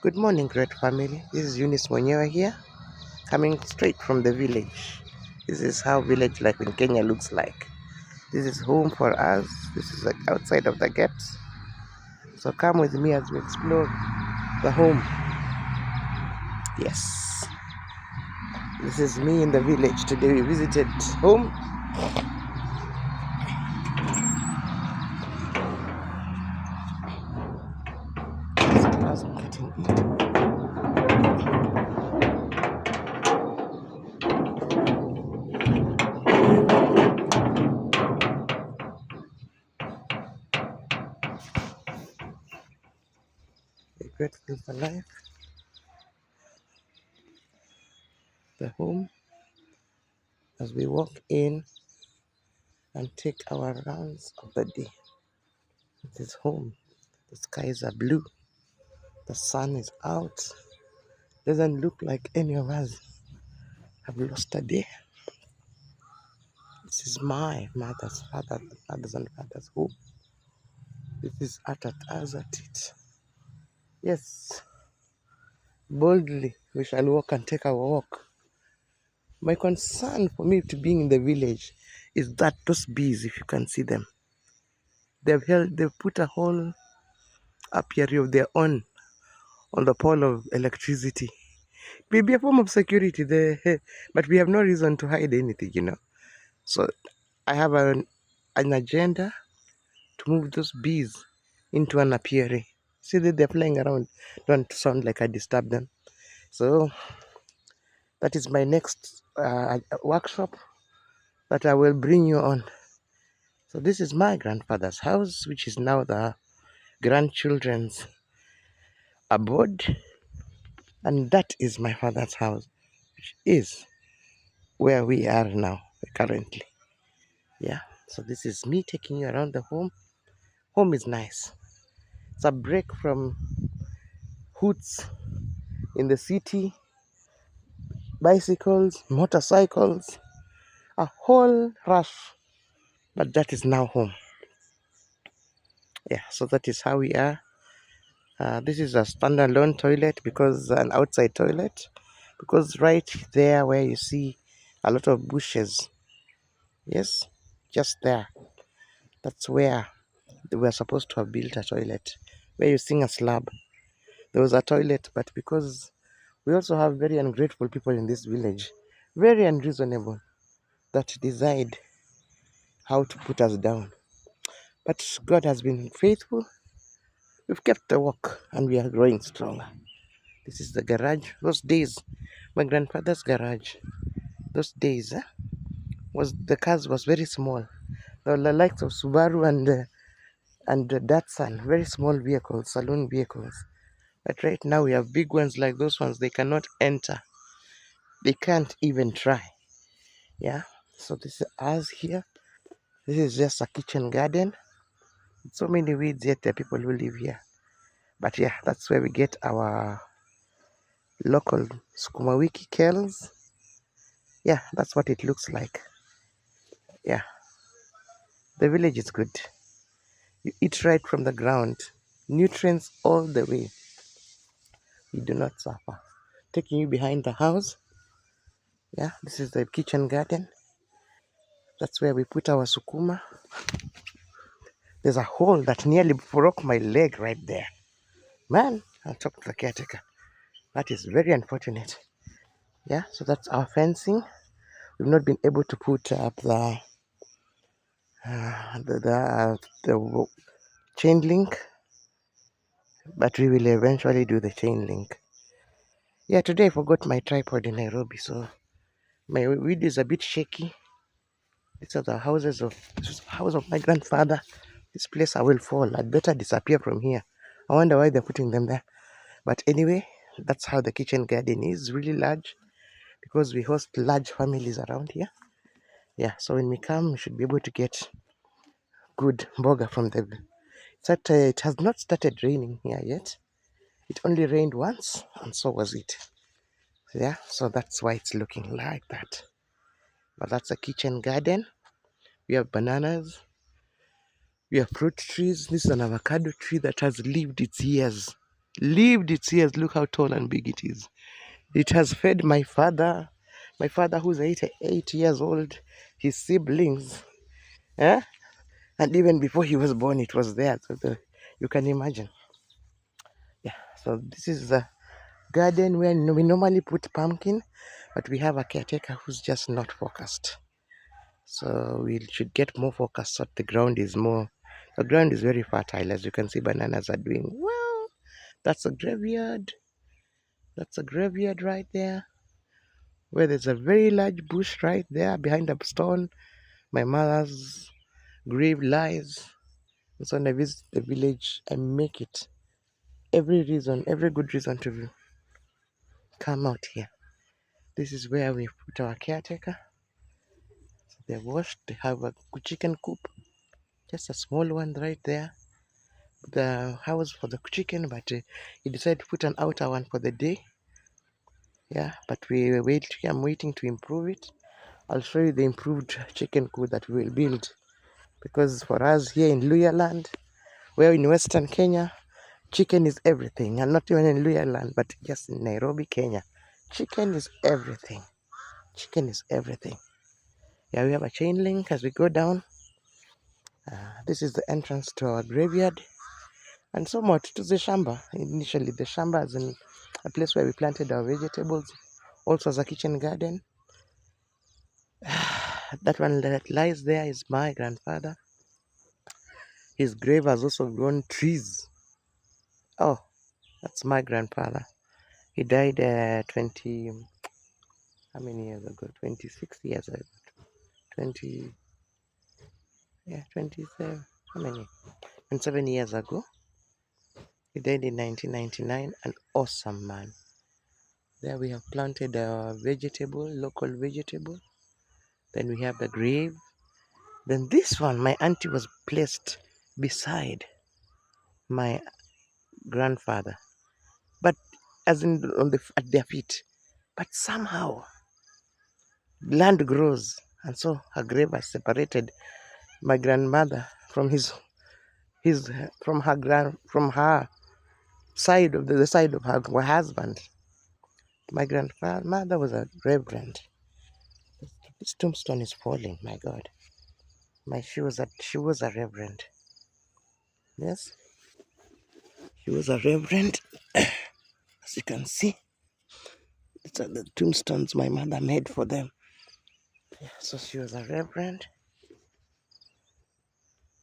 Good morning, great family. This is Eunice Mwenyewe here, coming straight from the village. This is how village life in Kenya looks like. This is home for us. This is like outside of the gates. So come with me as we explore the home. Yes, this is me in the village. Today we visited home. As I'm getting in. We're grateful for life, the home, as we walk in and take our rounds of the day. This is home. The skies are blue. The sun is out. Doesn't look like any of us have lost a day. This is my mother's and father's home. This is at us at it. Yes, boldly we shall walk and take our walk. My concern for me to being in the village is that those bees, if you can see them, they've put a whole apiary of their own on the pole of electricity. Maybe a form of security there, but we have no reason to hide anything. So I have an agenda to move those bees into an apiary. See that they're flying around. Don't sound like I disturb them. So that is my next workshop that I will bring you on. So this is my grandfather's house, which is now the grandchildren's abode. And that is my father's house, which is where we are now, currently. Yeah. So this is me taking you around the home. Home is nice. It's a break from hoots in the city, bicycles, motorcycles, a whole rush. But that is now home. Yeah, so that is how we are. This is a standalone toilet, because an outside toilet, because right there where you see a lot of bushes, yes, just there, that's where they were supposed to have built a toilet. Where you see a slab, there was a toilet, but because we also have very ungrateful people in this village, very unreasonable, that decide how to put us down. But God has been faithful. We've kept the work and we are growing stronger. This is the garage. Those days, my grandfather's garage, those days, was the cars was very small. There were the likes of Subaru and the Datsun, very small vehicles, saloon vehicles. But right now we have big ones like those ones. They cannot enter. They can't even try. Yeah. So this is us here. This is just a kitchen garden. So many weeds, yet there are people who live here. But yeah, that's where we get our local sukuma wiki kales. Yeah, that's what it looks like. Yeah, the village is good. You eat right from the ground, nutrients all the way. You do not suffer. Taking you behind the house. Yeah, this is the kitchen garden. That's where we put our sukuma. There's a hole that nearly broke my leg right there. Man, I'll talk to the caretaker. That is very unfortunate. Yeah, so that's our fencing. We've not been able to put up the chain link, but we will eventually do the chain link. Yeah, today I forgot my tripod in Nairobi, so my video is a bit shaky. These are the houses of this is the house of my grandfather. This place I will fall. I'd better disappear from here. I wonder why they're putting them there. But anyway, that's how the kitchen garden is. Really large, because we host large families around here. Yeah, so when we come, we should be able to get good burger from them. It has not started raining here yet. It only rained once, and so was it. Yeah, so that's why it's looking like that. But that's a kitchen garden. We have bananas. We have fruit trees. This is an avocado tree that has lived its years. lived its years. Look how tall and big it is. It has fed my father who's 88 years old, his siblings, eh? And even before he was born, it was there. So you can imagine. Yeah. So this is the garden where we normally put pumpkin, but we have a caretaker who's just not focused. So we should get more focus so the ground is more. The ground is very fertile, as you can see. Bananas are doing well. That's a graveyard. That's a graveyard right there, where there's a very large bush right there behind the stone. My mother's grave lies. And so when I visit the village, I make it every good reason to come out here. This is where we put our caretaker. So they're washed. They have a chicken coop, just a small one right there. The house for the chicken, but he decided to put an outer one for the day. Yeah, but I'm waiting to improve it. I'll show you the improved chicken coop that we will build, because for us here in Luya land, where in Western Kenya, chicken is everything, and not even in Luya land, but just in Nairobi, Kenya. Chicken is everything. Chicken is everything. Yeah, we have a chain link as we go down. This is the entrance to our graveyard, and somewhat to the shamba. Initially, the shamba is in a place where we planted our vegetables, also as a kitchen garden. That one that lies there is my grandfather. His grave has also grown trees. Oh, that's my grandfather. He died 20, how many years ago? 26 years ago. 20, yeah, 27, how many? 27 years ago. He died in 1999, an awesome man. There we have planted a vegetable, local vegetable. Then we have the grave. Then this one, my auntie was placed beside my grandfather, but as in at their feet. But somehow land grows, and so her grave has separated my grandmother from his from her side of the side of her husband. My grandmother was a reverend. This tombstone is falling. My God, she was a reverend. Yes, she was a reverend. As you can see, these are the tombstones my mother made for them. Yeah, so she was a reverend.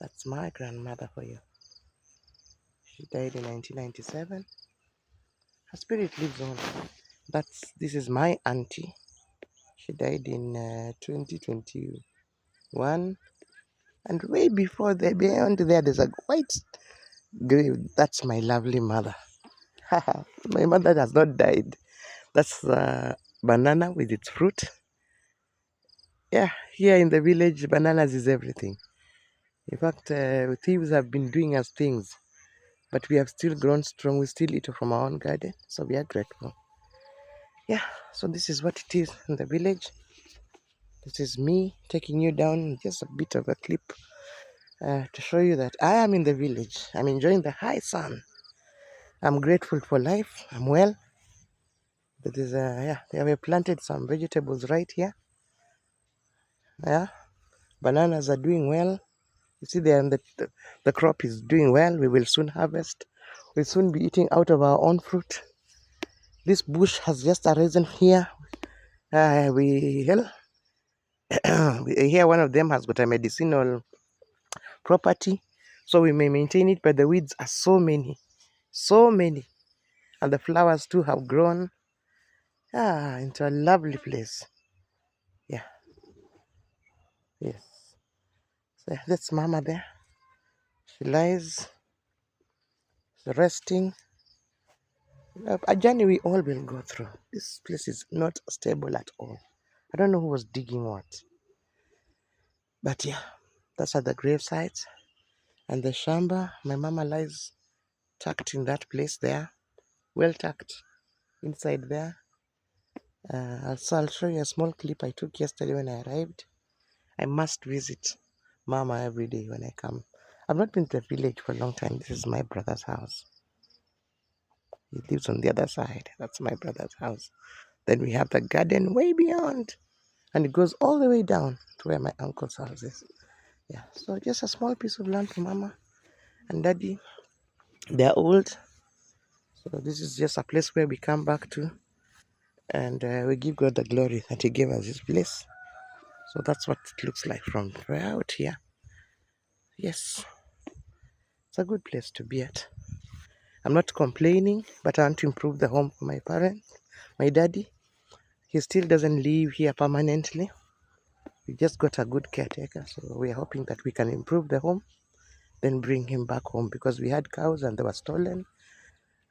That's my grandmother for you. She died in 1997. Her spirit lives on. This is my auntie. She died in 2021. And way before there, beyond there, there's a white grave. That's my lovely mother. My mother has not died. That's banana with its fruit. Yeah, here in the village, bananas is everything. In fact, thieves have been doing us things, but we have still grown strong. We still eat from our own garden, so we are grateful. Yeah, so this is what it is in the village. This is me taking you down just a bit of a clip to show you that I am in the village. I'm enjoying the high sun. I'm grateful for life. I'm well. That is, yeah, we have planted some vegetables right here. Yeah, bananas are doing well. You see, the crop is doing well. We will soon harvest. We'll soon be eating out of our own fruit. This bush has just arisen here. Here one of them has got a medicinal property, so we may maintain it. But the weeds are so many, and the flowers too have grown into a lovely place. Yeah, yes. So that's Mama there. She lies resting. A journey we all will go through. This place is not stable at all. I don't know who was digging what, but yeah, that's at the grave sites and the shamba. My mama lies tucked in that place there, well tucked inside there. So I'll show you a small clip I took yesterday when I arrived. I must visit Mama every day when I come. I've not been to the village for a long time. This is my brother's house. He lives on the other side. That's my brother's house. Then we have the garden way beyond, and it goes all the way down to where my uncle's house is. Yeah, so just a small piece of land for mama and daddy. They're old, so this is just a place where we come back to, and we give God the glory that He gave us this place. So that's what it looks like from way out here. Yes, it's a good place to be at. I'm not complaining, but I want to improve the home for my parents. My daddy, he still doesn't live here permanently. We just got a good caretaker, so we are hoping that we can improve the home, then bring him back home because we had cows and they were stolen.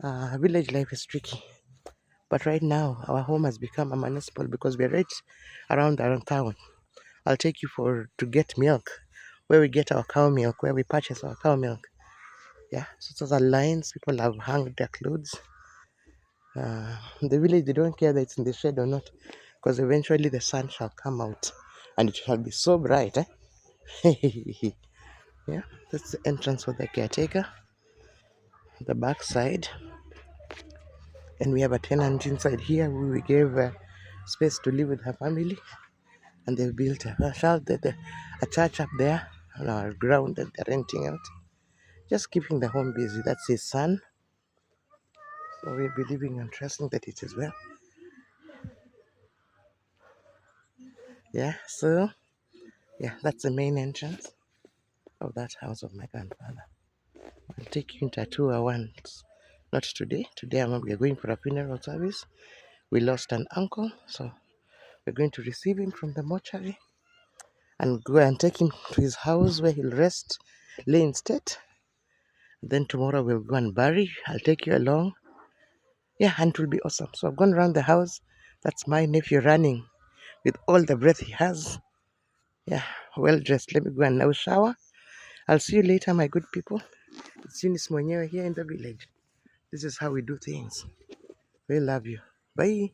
Village life is tricky, but right now our home has become a municipal because we're right around town. I'll take you for to get milk, where we get our cow milk, where we purchase our cow milk. Yeah, so those are lines. People have hung their clothes. The village, they don't care that it's in the shade or not, because eventually the sun shall come out and it shall be so bright. Yeah, that's the entrance for the caretaker, the back side. And we have a tenant inside here who we gave space to live with her family. And they've built a church up there on our ground that they're renting out. Just keeping the home busy. That's his son. So we're believing and trusting that it is well. Yeah, so yeah, that's the main entrance of that house of my grandfather. I'll take you into a tour once. Not today. Today we're going for a funeral service. We lost an uncle, so we're going to receive him from the mortuary and go and take him to his house where he'll rest, lay in state. Then tomorrow we'll go and bury. I'll take you along. Yeah, and it will be awesome. So I've gone around the house. That's my nephew running with all the breath he has. Yeah, well dressed. Let me go and now shower. I'll see you later, my good people. It's Eunice Mwenyewe here in the village. This is how we do things. We love you. Bye.